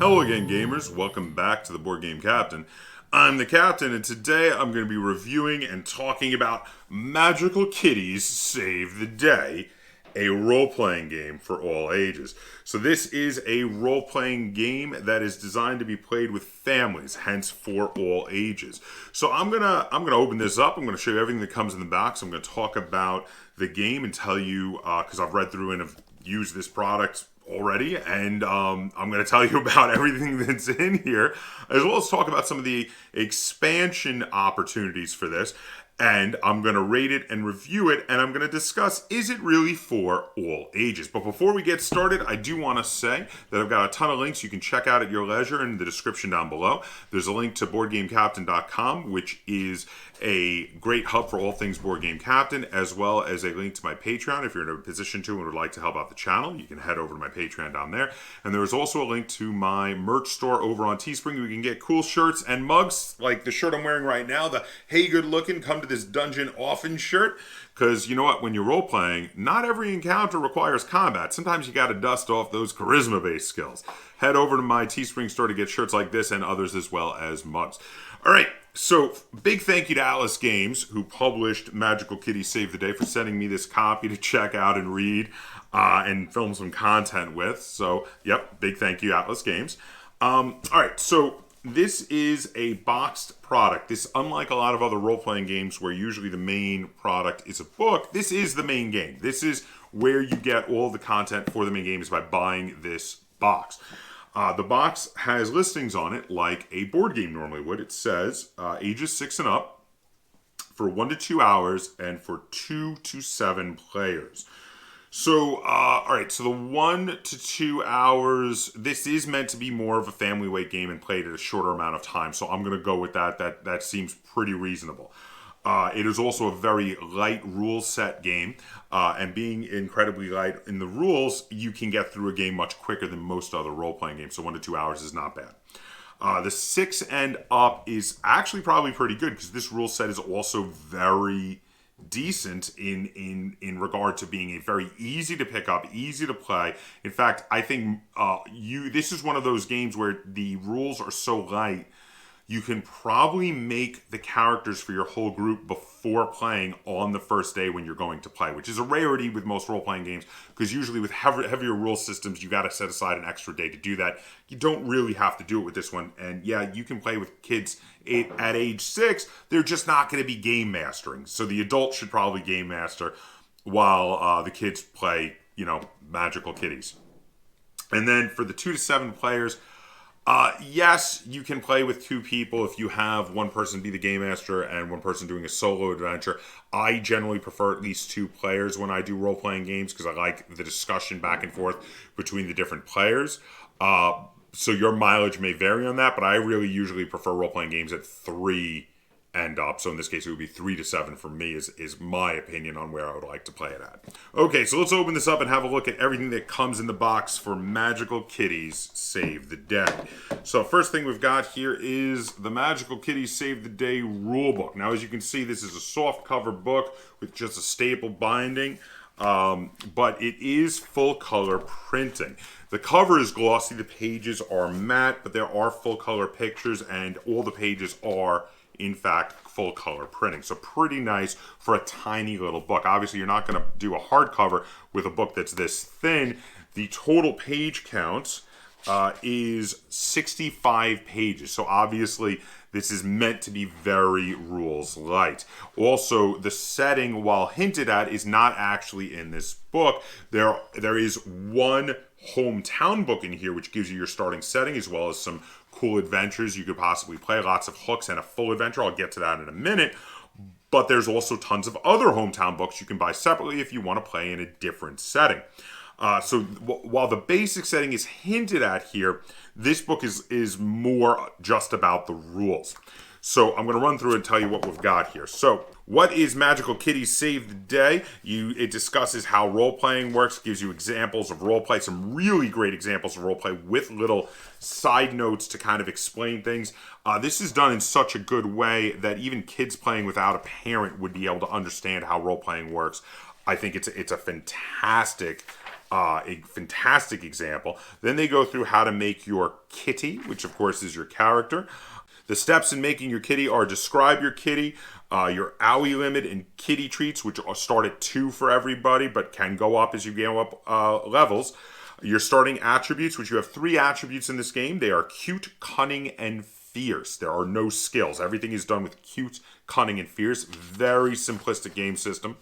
Hello again, gamers. Welcome back to the Board Game Captain. I'm the Captain, and today I'm going to be reviewing and talking about Magical Kitties Save the Day, a role-playing game for all ages. So this is a role-playing game that is designed to be played with families, hence for all ages. So I'm gonna open this up. I'm gonna show you everything that comes in the box. I'm gonna talk about the game and tell you, because I've read through and have used this product already, and I'm going to tell you about everything that's in here, as well as talk about some of the expansion opportunities for this, and I'm going to rate it and review it, and I'm going to discuss, is it really for all ages? But before we get started, I do want to say that I've got a ton of links you can check out at your leisure in the description down below. There's a link to BoardGameCaptain.com, which is a great hub for all things Board Game Captain, as well as a link to my Patreon. If you're in a position to and would like to help out the channel, you can head over to my Patreon down there. And there's also a link to my merch store over on Teespring. You can get cool shirts and mugs, like the shirt I'm wearing right now, the "Hey, good looking, come to this dungeon often" shirt. Because you know what, when you're role-playing, not every encounter requires combat. Sometimes you got to dust off those charisma-based skills. Head over to my Teespring store to get shirts like this and others, as well as mugs. All right, so big thank you to Atlas Games, who published Magical Kitties Save the Day, for sending me this copy to check out and read and film some content with. So, yep, big thank you, Atlas Games. All right, so this is a boxed product. This, unlike a lot of other role-playing games where usually the main product is a book, this is the main game. This is where you get all the content for the main game, is by buying this box. The box has listings on it like a board game normally would. It says ages 6 and up for 1 to 2 hours and for 2 to 7 players. So, all right, so the 1 to 2 hours, this is meant to be more of a family weight game and played at a shorter amount of time. So I'm going to go with that. That seems pretty reasonable. It is also a very light rule set game, and being incredibly light in the rules, you can get through a game much quicker than most other role-playing games, so 1 to 2 hours is not bad. The 6 and up is actually probably pretty good, because this rule set is also very decent in regard to being a very easy to pick up, easy to play. In fact, I think this is one of those games where the rules are so light, you can probably make the characters for your whole group before playing on the first day when you're going to play, which is a rarity with most role-playing games, because usually with heavier rule systems, you got to set aside an extra day to do that. You don't really have to do it with this one. And yeah, you can play with kids at age 6. They're just not going to be game mastering. So the adults should probably game master while the kids play, Magical Kitties. And then for the 2 to 7 players, yes, you can play with 2 people if you have one person be the game master and one person doing a solo adventure. I generally prefer at least 2 players when I do role-playing games, because I like the discussion back and forth between the different players. So your mileage may vary on that, but I really usually prefer role-playing games at 3 and up. So in this case, it would be 3 to 7 for me, is my opinion on where I would like to play it at. Okay, so let's open this up and have a look at everything that comes in the box for Magical Kitties Save the Day. So first thing we've got here is the Magical Kitties Save the Day rulebook. Now, as you can see, this is a soft cover book with just a staple binding, but it is full color printing. The cover is glossy, the pages are matte, but there are full color pictures, and all the pages are in fact full color printing. So pretty nice for a tiny little book. Obviously, you're not going to do a hardcover with a book that's this thin. The total page count is 65 pages. So obviously, this is meant to be very rules light. Also, the setting, while hinted at, is not actually in this book. There is one hometown book in here, which gives you your starting setting, as well as some cool adventures you could possibly play, lots of hooks and a full adventure. I'll get to that in a minute. But there's also tons of other hometown books you can buy separately if you want to play in a different setting. So while the basic setting is hinted at here, this book is more just about the rules. So I'm going to run through and tell you what we've got here. So what is Magical Kitties Save the Day? It discusses how role-playing works, gives you examples of role-play, some really great examples of role-play with little side notes to kind of explain things. This is done in such a good way that even kids playing without a parent would be able to understand how role-playing works. I think it's a fantastic a fantastic example. Then they go through how to make your kitty, which of course is your character. The steps in making your kitty are describe your kitty, your owie limit, and kitty treats, which start at 2 for everybody, but can go up as you go up levels. Your starting attributes, which you have 3 attributes in this game. They are cute, cunning, and fierce. There are no skills. Everything is done with cute, cunning, and fierce. Very simplistic game system.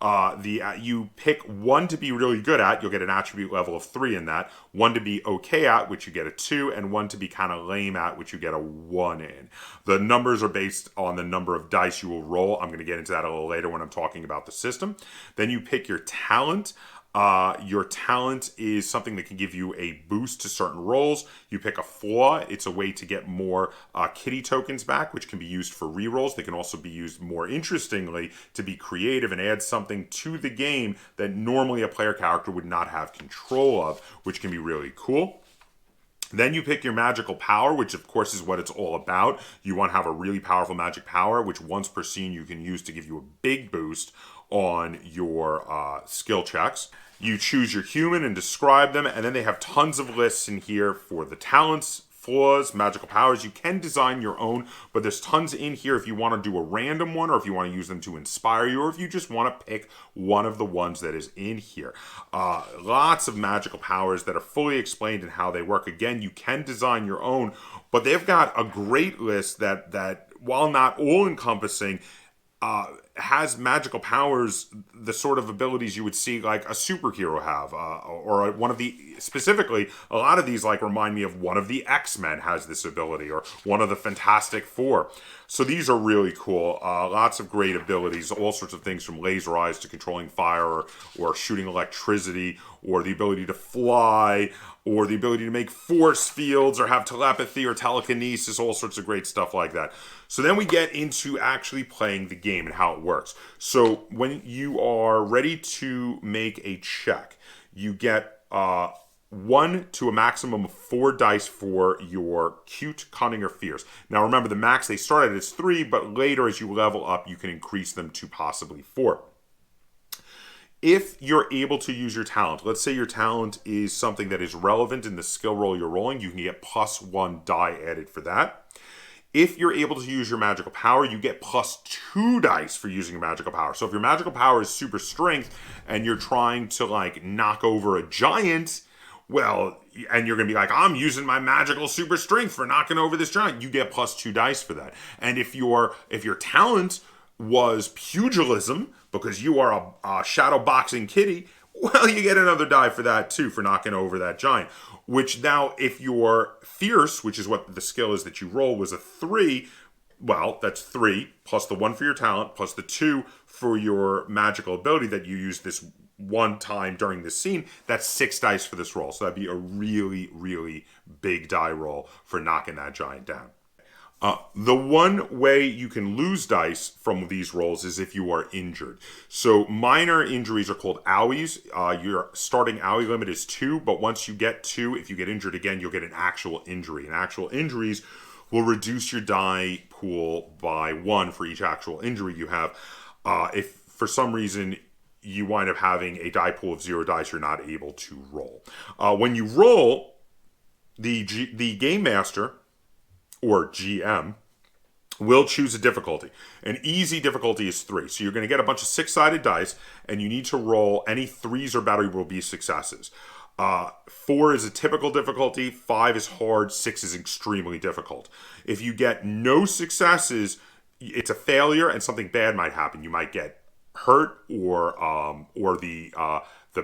You pick 1 to be really good at, you'll get an attribute level of 3 in that. 1 to be okay at, which you get a 2, and 1 to be kind of lame at, which you get a 1 in. The numbers are based on the number of dice you will roll. I'm going to get into that a little later when I'm talking about the system. Then you pick your talent. Your talent is something that can give you a boost to certain rolls. You pick a flaw. It's a way to get more kitty tokens back, which can be used for rerolls. They can also be used more interestingly to be creative and add something to the game that normally a player character would not have control of, which can be really cool. Then you pick your magical power, which of course is what it's all about. You want to have a really powerful magic power, which once per scene you can use to give you a big boost on your skill checks. You choose your human and describe them, and then they have tons of lists in here for the talents, flaws, magical powers. You can design your own, but there's tons in here if you want to do a random one, or if you want to use them to inspire you, or if you just want to pick one of the ones that is in here. Lots of magical powers that are fully explained and how they work. Again, you can design your own, but they've got a great list that while not all-encompassing, has magical powers, the sort of abilities you would see like a superhero have, or one of the, specifically, a lot of these like remind me of one of the X-Men has this ability, or one of the Fantastic Four. So these are really cool. Lots of great abilities, all sorts of things from laser eyes to controlling fire, or shooting electricity, or the ability to fly, or the ability to make force fields, or have telepathy or telekinesis, all sorts of great stuff like that. So then we get into actually playing the game and how it works. So when you are ready to make a check, you get 1 to a maximum of 4 dice for your cute, cunning, or fierce. Now remember, the max they start at is 3, but later as you level up, you can increase them to possibly 4. If you're able to use your talent, let's say your talent is something that is relevant in the skill roll you're rolling, you can get +1 die added for that. If you're able to use your magical power, you get +2 dice for using your magical power. So if your magical power is super strength and you're trying to like knock over a giant, well, and you're going to be like, I'm using my magical super strength for knocking over this giant, you get +2 dice for that. And if your talent was pugilism, because you are a shadow boxing kitty, well, you get another die for that too, for knocking over that giant. Which now, if you're fierce, which is what the skill is that you roll, was a 3, well, that's 3, plus the 1 for your talent, plus the 2 for your magical ability that you use this one time during this scene. That's 6 dice for this roll. So that'd be a really, really big die roll for knocking that giant down. The one way you can lose dice from these rolls is if you are injured. So minor injuries are called owies. Your starting owie limit is 2, but once you get 2, if you get injured again, you'll get an actual injury. And actual injuries will reduce your die pool by 1 for each actual injury you have. If for some reason you wind up having a die pool of 0 dice, you're not able to roll. When you roll, the game master, or GM, will choose a difficulty. An easy difficulty is 3. So you're going to get a bunch of 6-sided dice, and you need to roll any 3s or better will be successes. 4 is a typical difficulty, 5 is hard, 6 is extremely difficult. If you get no successes, it's a failure and something bad might happen. You might get hurt, or the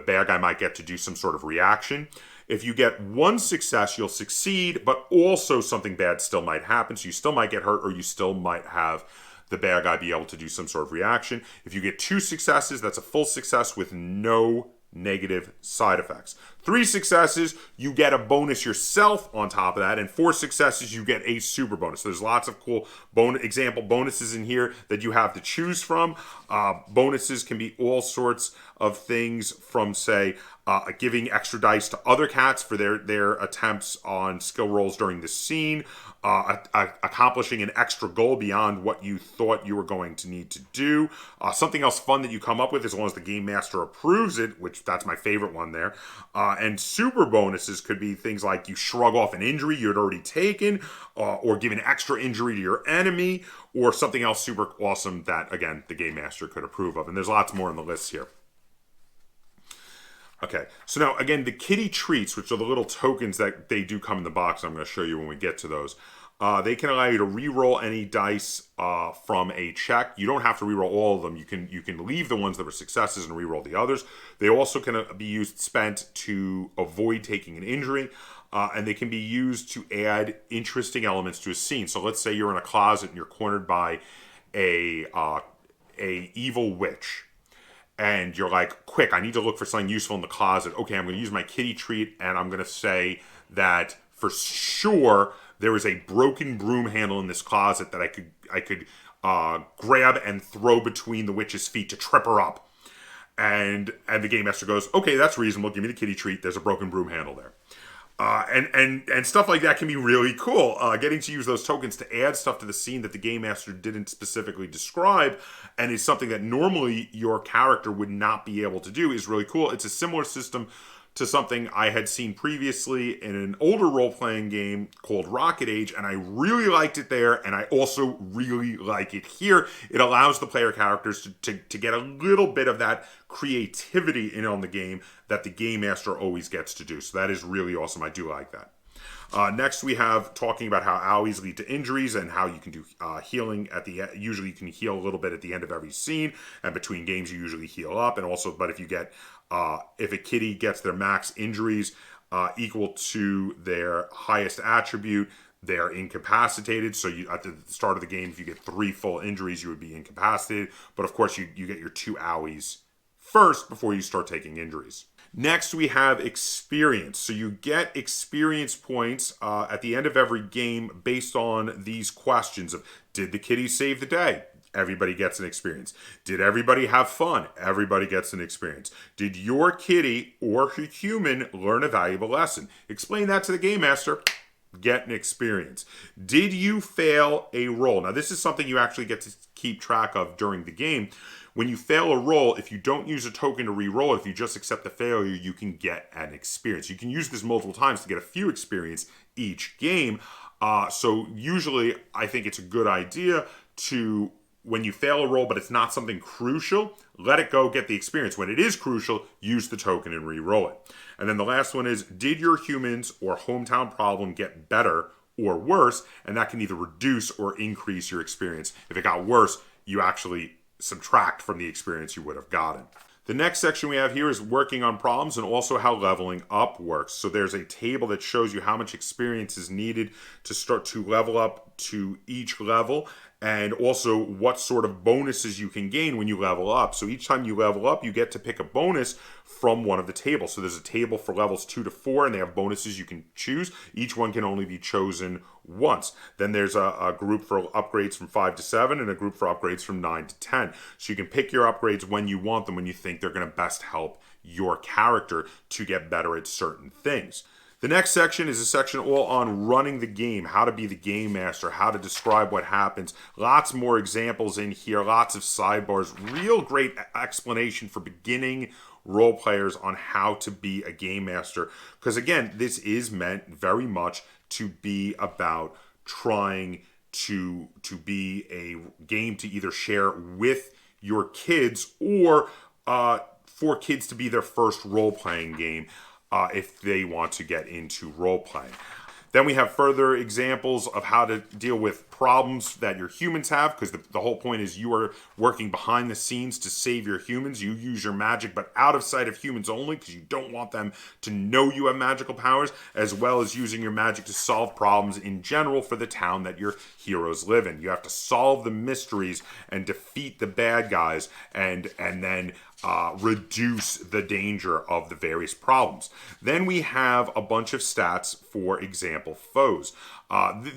bad guy might get to do some sort of reaction. If you get 1 success, you'll succeed, but also something bad still might happen. So you still might get hurt, or you still might have the bad guy be able to do some sort of reaction. If you get 2 successes, that's a full success with no negative side effects. 3 successes, you get a bonus yourself on top of that, and 4 successes, you get a super bonus. There's lots of cool example bonuses in here that you have to choose from. Bonuses can be all sorts. of things from, say, giving extra dice to other cats for their attempts on skill rolls during the scene, accomplishing an extra goal beyond what you thought you were going to need to do, something else fun that you come up with as long as the game master approves it, which that's my favorite one there, and super bonuses could be things like you shrug off an injury you had already taken, or give an extra injury to your enemy, or something else super awesome that, again, the game master could approve of. And there's lots more on the list here. Okay, so now, again, the kitty treats, which are the little tokens that they do come in the box, I'm going to show you when we get to those. They can allow you to re-roll any dice from a check. You don't have to re-roll all of them. You can leave the ones that were successes and re-roll the others. They also can be spent to avoid taking an injury, and they can be used to add interesting elements to a scene. So let's say you're in a closet and you're cornered by a evil witch. And you're like, quick, I need to look for something useful in the closet. Okay, I'm going to use my kitty treat, and I'm going to say that for sure there is a broken broom handle in this closet that I could grab and throw between the witch's feet to trip her up. And the game master goes, okay, that's reasonable. Give me the kitty treat. There's a broken broom handle there. And stuff like that can be really cool. Getting to use those tokens to add stuff to the scene that the game master didn't specifically describe, and is something that normally your character would not be able to do, is really cool. It's a similar system to something I had seen previously in an older role-playing game called Rocket Age, and I really liked it there, and I also really like it here. It allows the player characters to get a little bit of that creativity in on the game that the game master always gets to do. So that is really awesome. I do like that. Next, we have talking about how owies lead to injuries and how you can do healing at the end. Usually you can heal a little bit at the end of every scene, and between games you usually heal up. And also, but if you get if a kitty gets their max injuries equal to their highest attribute, they're incapacitated. So you, at the start of the game, if you get 3 full injuries, you would be incapacitated. But of course, you get your 2 owies first before you start taking injuries. Next, we have experience. So you get experience points at the end of every game based on these questions of, did the kitty save the day? Everybody gets an experience. Did everybody have fun? Everybody gets an experience. Did your kitty or human learn a valuable lesson? Explain that to the game master. Get an experience. Did you fail a roll? Now, this is something you actually get to keep track of during the game. When you fail a roll, if you don't use a token to re-roll it, if you just accept the failure, you can get an experience. You can use this multiple times to get a few experience each game. So usually, I think it's a good idea to, when you fail a roll but it's not something crucial, let it go, get the experience. When it is crucial, use the token and re-roll it. And then the last one is, did your humans or hometown problem get better or worse? And that can either reduce or increase your experience. If it got worse, you actually subtract from the experience you would have gotten. The next section we have here is working on problems and also how leveling up works. So there's a table that shows you how much experience is needed to start to level up to each level, and also what sort of bonuses you can gain when you level up. So each time you level up, you get to pick a bonus from one of the tables. So there's a table for levels 2 to 4, and they have bonuses you can choose. Each one can only be chosen once. Then there's a group for upgrades from 5 to 7 and a group for upgrades from 9 to 10. So you can pick your upgrades when you want them, when you think they're going to best help your character to get better at certain things. The next section is a section all on running the game, how to be the game master, how to describe what happens. Lots more examples in here, lots of sidebars, real great explanation for beginning role players on how to be a game master. Because again, this is meant very much to be about trying to be a game to either share with your kids or for kids to be their first role-playing game if they want to get into role-playing. Then we have further examples of how to deal with problems that your humans have, because the whole point is you are working behind the scenes to save your humans. You use your magic, but out of sight of humans only, because you don't want them to know you have magical powers, as well as using your magic to solve problems in general for the town that your heroes live in. You have to solve the mysteries and defeat the bad guys, and then reduce the danger of the various problems. Then we have a bunch of stats for example foes.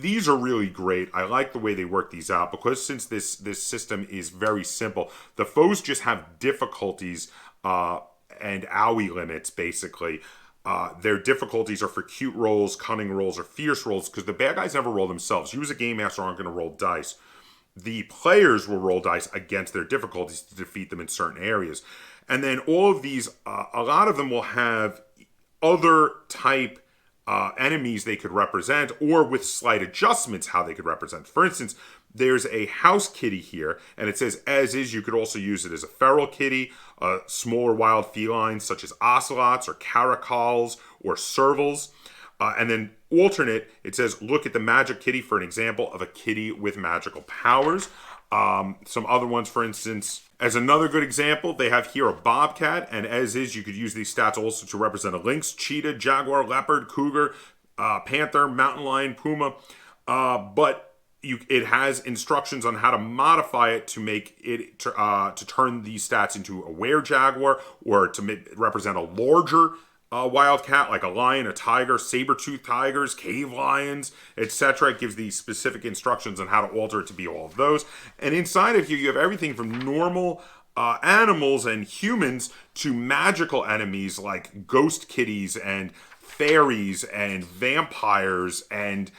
These are really great. I like the way they work these out, because since this system is very simple, the foes just have difficulties and owie limits, basically. Their difficulties are for cute rolls, cunning rolls, or fierce rolls, because the bad guys never roll themselves. You as a game master aren't going to roll dice. The players will roll dice against their difficulties to defeat them in certain areas. And then all of these, a lot of them will have other type enemies they could represent, or with slight adjustments how they could represent. For instance, there's a house kitty here, and it says as is. You could also use it as a feral kitty, smaller wild felines such as ocelots or caracals or servals. And then alternate, it says look at the magic kitty for an example of a kitty with magical powers. Some other ones, for instance, as another good example, they have here a bobcat, and as is, you could use these stats also to represent a lynx, cheetah, jaguar, leopard, cougar, panther, mountain lion, puma. But it has instructions on how to modify it to make it to turn these stats into a were-jaguar, or to represent a larger wildcat like a lion, a tiger, saber-toothed tigers, cave lions, etc. It gives these specific instructions on how to alter it to be all of those. And inside of here, you have everything from normal animals and humans to magical enemies like ghost kitties and fairies and vampires and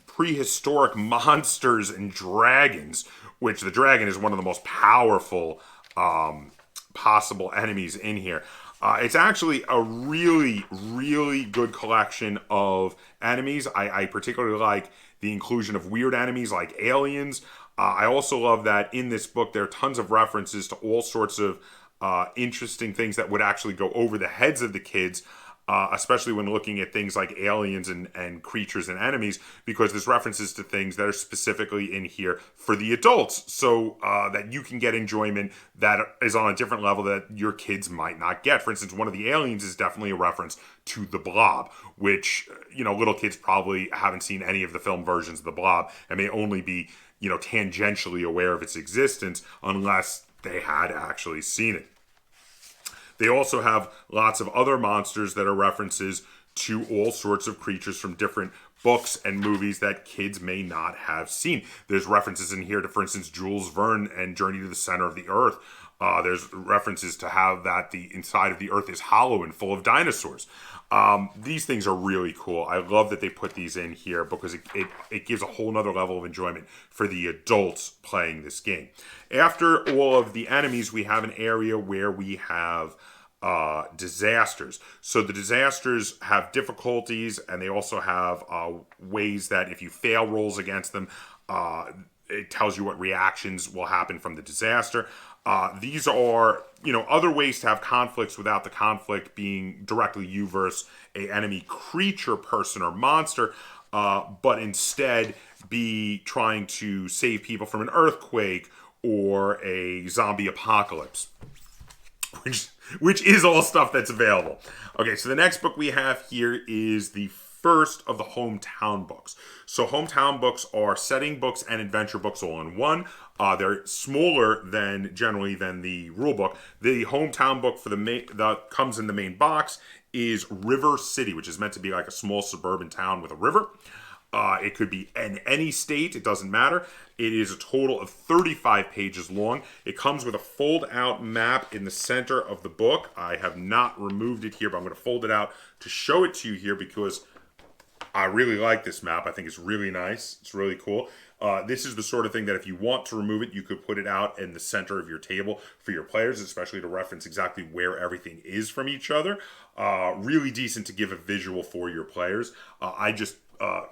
prehistoric monsters and dragons, which the dragon is one of the most powerful possible enemies in here. It's actually a really, really good collection of enemies. I particularly like the inclusion of weird enemies like aliens. I also love that in this book there are tons of references to all sorts of interesting things that would actually go over the heads of the kids, especially when looking at things like aliens and creatures and enemies, because there's references to things that are specifically in here for the adults, so that you can get enjoyment that is on a different level that your kids might not get. For instance, one of the aliens is definitely a reference to the Blob, which, little kids probably haven't seen any of the film versions of the Blob and may only be, tangentially aware of its existence unless they had actually seen it. They also have lots of other monsters that are references to all sorts of creatures from different books and movies that kids may not have seen. There's references in here to, for instance, Jules Verne and Journey to the Center of the Earth. There's references to how that the inside of the Earth is hollow and full of dinosaurs. These things are really cool. I love that they put these in here because it gives a whole nother level of enjoyment for the adults playing this game. After all of the enemies, we have an area where we have disasters. So the disasters have difficulties, and they also have ways that if you fail rolls against them, it tells you what reactions will happen from the disaster. These are, other ways to have conflicts without the conflict being directly you versus a enemy creature, person, or monster, but instead be trying to save people from an earthquake or a zombie apocalypse, which is all stuff that's available. Okay, so the next book we have here is the first of the hometown books. So hometown books are setting books and adventure books all in one. They're smaller generally than the rule book. The hometown book for that comes in the main box is River City, which is meant to be like a small suburban town with a river. It could be in any state, it doesn't matter. It is a total of 35 pages long. It comes with a fold-out map in the center of the book. I have not removed it here, but I'm going to fold it out to show it to you here because I really like this map. I think it's really nice. It's really cool. This is the sort of thing that if you want to remove it, you could put it out in the center of your table for your players, especially to reference exactly where everything is from each other. Really decent to give a visual for your players. I just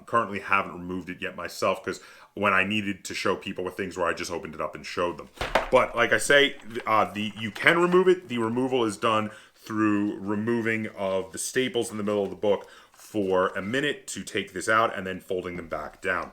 currently haven't removed it yet myself because when I needed to show people with things where I just opened it up and showed them. But like I say, you can remove it. The removal is done through removing of the staples in the middle of the book for a minute to take this out and then folding them back down.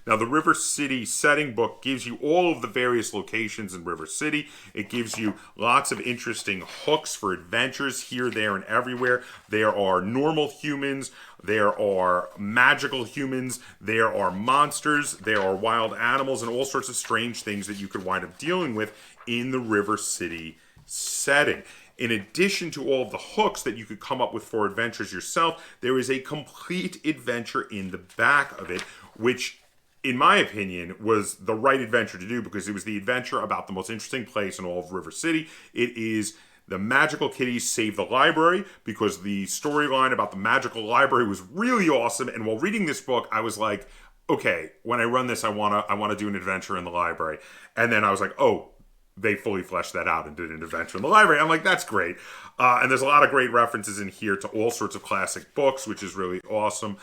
Now, the River City setting book gives you all of the various locations in River City. It gives you lots of interesting hooks for adventures here, there, and everywhere. There are normal humans. There are magical humans. There are monsters. There are wild animals and all sorts of strange things that you could wind up dealing with in the River City setting. In addition to all of the hooks that you could come up with for adventures yourself, there is a complete adventure in the back of it, which in my opinion, was the right adventure to do because it was the adventure about the most interesting place in all of River City. It is the Magical Kitties Save the Library because the storyline about the magical library was really awesome. And while reading this book, I was like, okay, when I run this, I wanna do an adventure in the library. And then I was like, oh, they fully fleshed that out and did an adventure in the library. I'm like, that's great. And there's a lot of great references in here to all sorts of classic books, which is really awesome.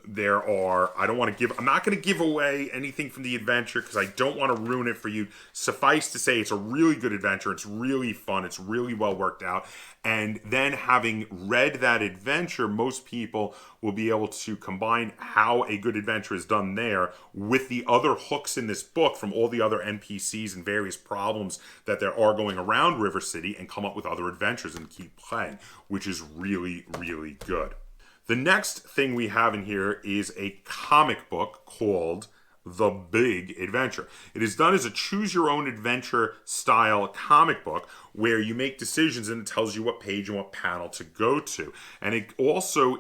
There are, I'm not going to give away anything from the adventure because I don't want to ruin it for you. Suffice to say, it's a really good adventure. It's really fun. It's really well worked out. And then having read that adventure, most people will be able to combine how a good adventure is done there with the other hooks in this book from all the other NPCs and various problems that there are going around River City and come up with other adventures and keep playing, which is really, really good. The next thing we have in here is a comic book called The Big Adventure. It is done as a choose-your-own-adventure style comic book where you make decisions and it tells you what page and what panel to go to. And it also,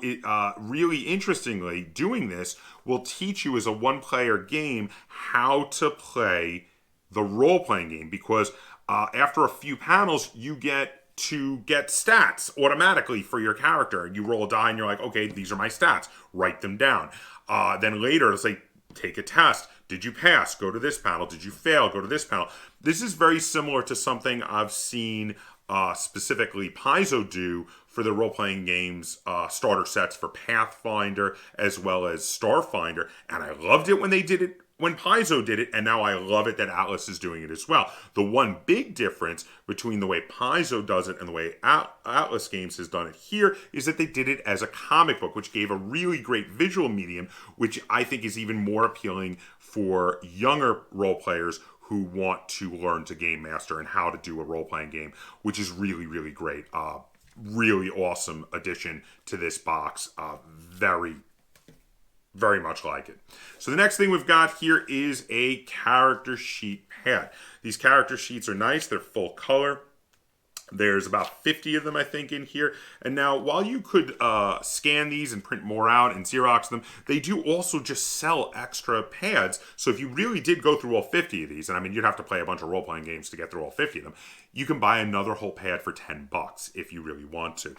really interestingly, doing this will teach you as a one-player game how to play the role-playing game because after a few panels, you get to get stats automatically for your character. You roll a die and you're like, okay, these are my stats. Write them down. Then later, let's say, take a test. Did you pass? Go to this panel. Did you fail? Go to this panel. This is very similar to something I've seen specifically Paizo do for the role-playing games starter sets for Pathfinder as well as Starfinder. And I loved it when they did it when Paizo did it, and now I love it that Atlas is doing it as well. The one big difference between the way Paizo does it and the way Atlas Games has done it here is that they did it as a comic book, which gave a really great visual medium, which I think is even more appealing for younger role players who want to learn to game master and how to do a role-playing game, which is really, really great. Really awesome addition to this box. Very much like it. So the next thing we've got here is a character sheet pad. These character sheets are nice. They're full color. There's about 50 of them, I think, in here. And now, while you could scan these and print more out and Xerox them, they do also just sell extra pads. So if you really did go through all 50 of these, and I mean, you'd have to play a bunch of role-playing games to get through all 50 of them, you can buy another whole pad for $10 if you really want to.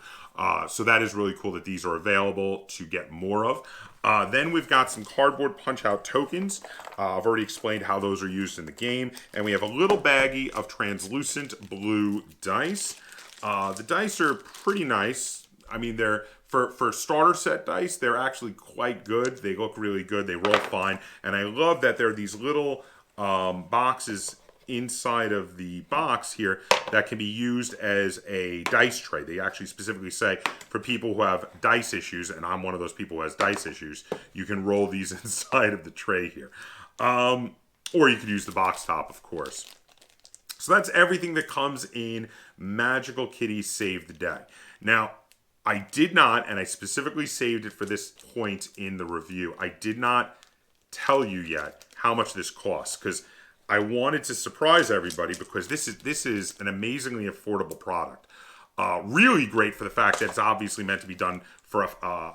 So that is really cool that these are available to get more of. Then we've got some cardboard punch-out tokens. I've already explained how those are used in the game. And we have a little baggie of translucent blue dice. The dice are pretty nice. I mean, they're for starter set dice, they're actually quite good. They look really good. They roll fine. And I love that there are these little boxes inside of the box here that can be used as a dice tray. They actually specifically say for people who have dice issues, and I'm one of those people who has dice issues, you can roll these inside of the tray here. Or you could use the box top, of course. So that's everything that comes in Magical Kitties Save the Day. Now, I did not, and I specifically saved it for this point in the review, I did not tell you yet how much this costs, because I wanted to surprise everybody because this is an amazingly affordable product. Really great for the fact that it's obviously meant to be done for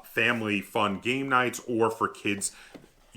family fun game nights or for kids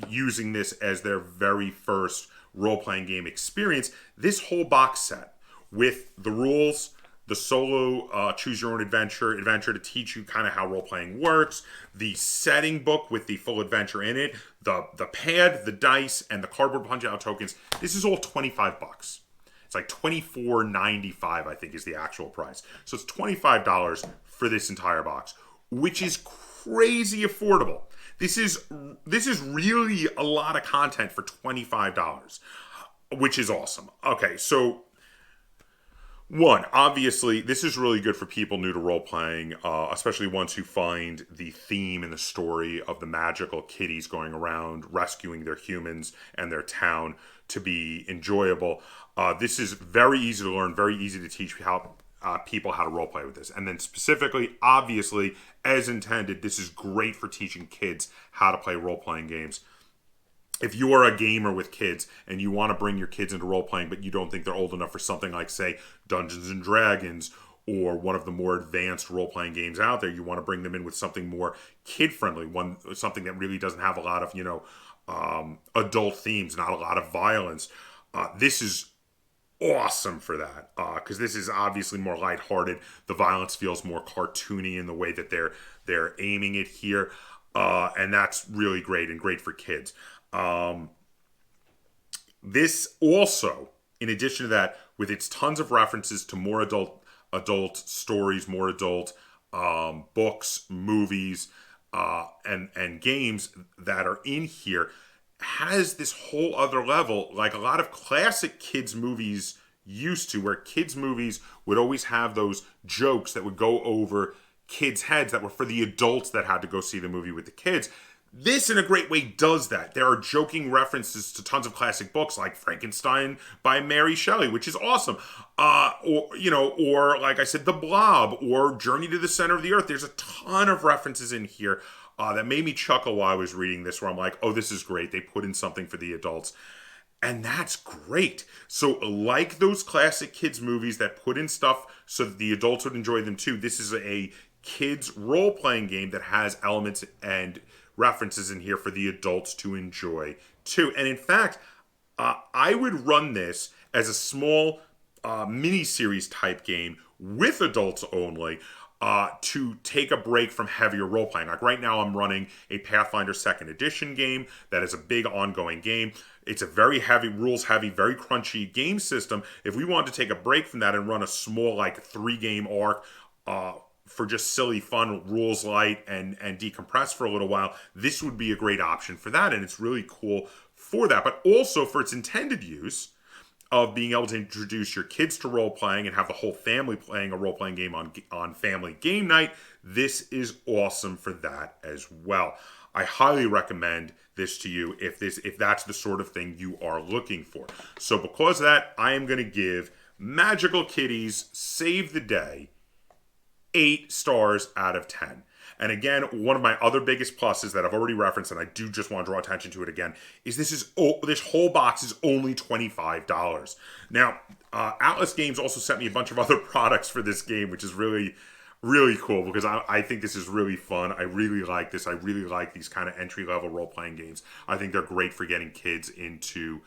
using this as their very first role-playing game experience. This whole box set with the rules, the solo choose your own adventure to teach you kind of how role-playing works, the setting book with the full adventure in it, the pad, the dice, and the cardboard punch-out tokens. This is all $25. It's like $24.95, I think, is the actual price. So it's $25 for this entire box, which is crazy affordable. This is really a lot of content for $25, which is awesome. Okay, so one, obviously, this is really good for people new to role-playing, especially ones who find the theme and the story of the magical kitties going around rescuing their humans and their town to be enjoyable. This is very easy to learn, very easy to teach people how to role-play with this. And then specifically, obviously, as intended, this is great for teaching kids how to play role-playing games. If you are a gamer with kids and you want to bring your kids into role-playing, but you don't think they're old enough for something like, say, Dungeons and Dragons or one of the more advanced role-playing games out there, you want to bring them in with something more kid-friendly, something that really doesn't have a lot of, adult themes, not a lot of violence. This is awesome for that because this is obviously more lighthearted. The violence feels more cartoony in the way that they're aiming it here, and that's really great and great for kids. This also, in addition to that, with its tons of references to more adult stories, more adult books, movies, and games that are in here, has this whole other level, like a lot of classic kids movies used to, where kids movies would always have those jokes that would go over kids' heads that were for the adults that had to go see the movie with the kids. This, in a great way, does that. There are joking references to tons of classic books like Frankenstein by Mary Shelley, which is awesome. Or like I said, The Blob or Journey to the Center of the Earth. There's a ton of references in here that made me chuckle while I was reading this, where I'm like, oh, this is great. They put in something for the adults. And that's great. So, like those classic kids movies that put in stuff so that the adults would enjoy them too, this is a kids role-playing game that has elements and references in here for the adults to enjoy too. And in fact, I would run this as a small mini-series type game with adults only, to take a break from heavier role playing. Like right now, I'm running a Pathfinder 2nd Edition game that is a big ongoing game. It's a very heavy, rules heavy, very crunchy game system. If we wanted to take a break from that and run a small, like 3-game arc, for just silly fun, rules light, and decompress for a little while, this would be a great option for that. And it's really cool for that, but also for its intended use of being able to introduce your kids to role playing and have the whole family playing a role playing game on family game night. This is awesome for that as well. I highly recommend this to you if that's the sort of thing you are looking for. So because of that, I am going to give Magical Kitties Save the Day 8 stars out of 10. And again, one of my other biggest pluses that I've already referenced, and I do just want to draw attention to it again, is this whole box is only $25. Now, Atlas Games also sent me a bunch of other products for this game, which is really, really cool because I think this is really fun. I really like this. I really like these kind of entry-level role-playing games. I think they're great for getting kids into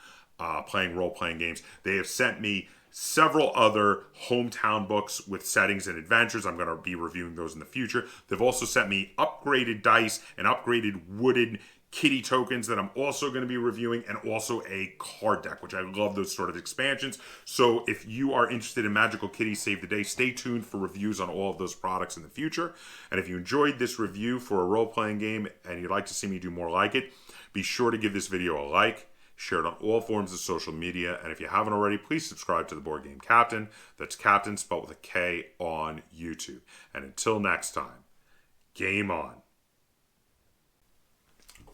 playing role-playing games. They have sent me several other hometown books with settings and adventures. I'm going to be reviewing those in the future. They've also sent me upgraded dice and upgraded wooden kitty tokens that I'm also going to be reviewing, and also a card deck, which I love those sort of expansions. So if you are interested in Magical Kitties Save the Day, stay tuned for reviews on all of those products in the future. And if you enjoyed this review for a role-playing game and you'd like to see me do more like it, be sure to give this video a like, share it on all forms of social media, and if you haven't already, please subscribe to the Board Game Captain. That's Captain spelled with a K on YouTube. And until next time, game on.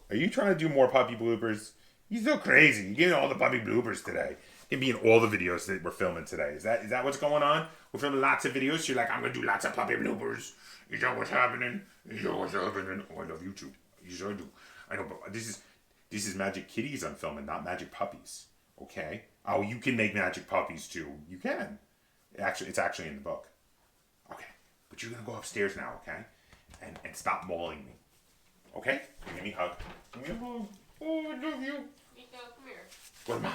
Are you trying to do more puppy bloopers? You're so crazy. You're getting all the puppy bloopers today. You're be in all the videos that we're filming today. Is that what's going on? We're filming lots of videos. You're like, I'm going to do lots of puppy bloopers. Is that what's happening? Is that what's happening? Oh, I love you too. You sure do. I know, but this is Magic Kitties I'm filming, not Magic Puppies. Okay? Oh, you can make Magic Puppies too. You can. It's actually in the book. Okay. But you're going to go upstairs now, okay? And stop mauling me. Okay? Give me a hug. Give me a hug. Oh, I love you. Nico, come here. Go to Mom.